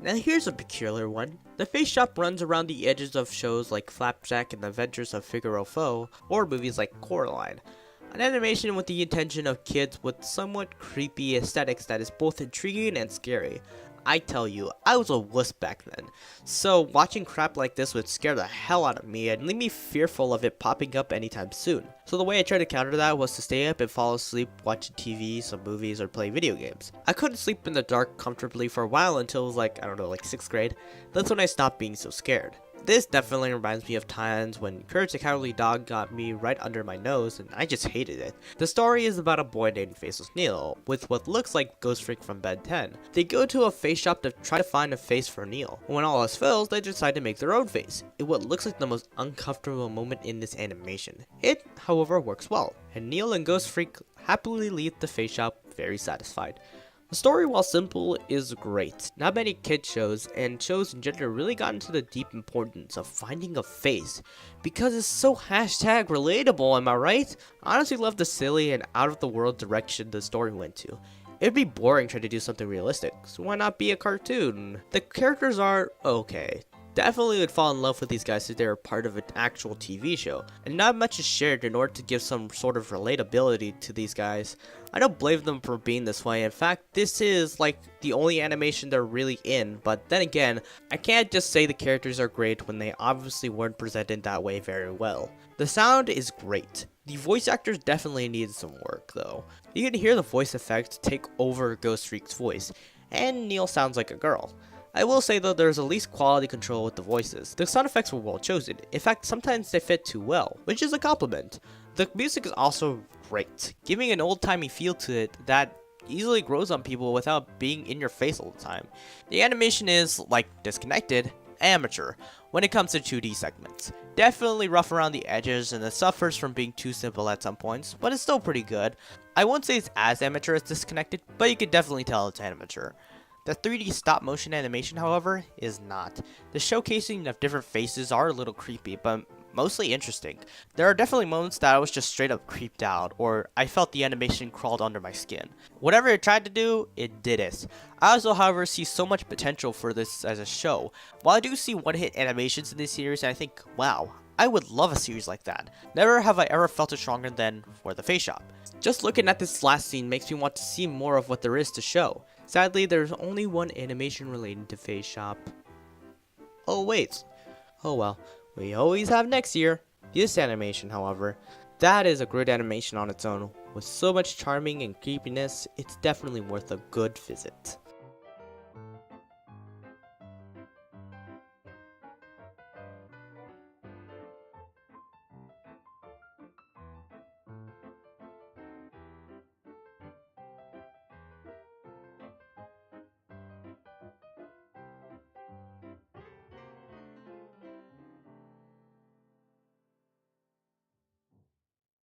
Now here's a peculiar one. The face shop runs around the edges of shows like Flapjack and the Adventures of Figaro Foe, or movies like Coraline. An animation with the intention of kids with somewhat creepy aesthetics that is both intriguing and scary. I tell you, I was a wuss back then, so watching crap like this would scare the hell out of me and leave me fearful of it popping up anytime soon. So the way I tried to counter that was to stay up and fall asleep watching TV, some movies, or play video games. I couldn't sleep in the dark comfortably for a while until it was like, I don't know, like 6th grade. That's when I stopped being so scared. This definitely reminds me of times when Courage the Cowardly Dog got me right under my nose and I just hated it. The story is about a boy named Faceless Neil, with what looks like Ghost Freak from Ben 10. They go to a face shop to try to find a face for Neil. When all else fails, they decide to make their own face, in what looks like the most uncomfortable moment in this animation. It, however, works well, and Neil and Ghost Freak happily leave the face shop very satisfied. The story, while simple, is great. Not many kid shows, and shows in general, really got into the deep importance of finding a face, because it's so hashtag relatable, am I right? I honestly love the silly and out of the world direction the story went to. It'd be boring trying to do something realistic, so why not be a cartoon? The characters are okay. Definitely would fall in love with these guys if they were part of an actual TV show, and not much is shared in order to give some sort of relatability to these guys. I don't blame them for being this way. In fact, this is like the only animation they're really in, but then again, I can't just say the characters are great when they obviously weren't presented that way very well. The sound is great. The voice actors definitely needed some work though. You can hear the voice effect take over Ghost Freak's voice, and Neil sounds like a girl. I will say though, there's at least quality control with the voices. The sound effects were well chosen. In fact, sometimes they fit too well, which is a compliment. The music is also great, giving an old-timey feel to it that easily grows on people without being in your face all the time. The animation is, like Disconnected, amateur when it comes to 2D segments. Definitely rough around the edges and it suffers from being too simple at some points, but it's still pretty good. I won't say it's as amateur as Disconnected, but you can definitely tell it's amateur. The 3D stop motion animation, however, is not. The showcasing of different faces are a little creepy, but mostly interesting. There are definitely moments that I was just straight up creeped out, or I felt the animation crawled under my skin. Whatever it tried to do, it did it. I also, however, see so much potential for this as a show. While I do see one-hit animations in this series, I think, wow, I would love a series like that. Never have I ever felt it stronger than for the face shop. Just looking at this last scene makes me want to see more of what there is to show. Sadly, there's only one animation relating to face shop. Oh wait. Oh well. We always have next year. This animation, however, that is a great animation on its own. With so much charming and creepiness, it's definitely worth a good visit.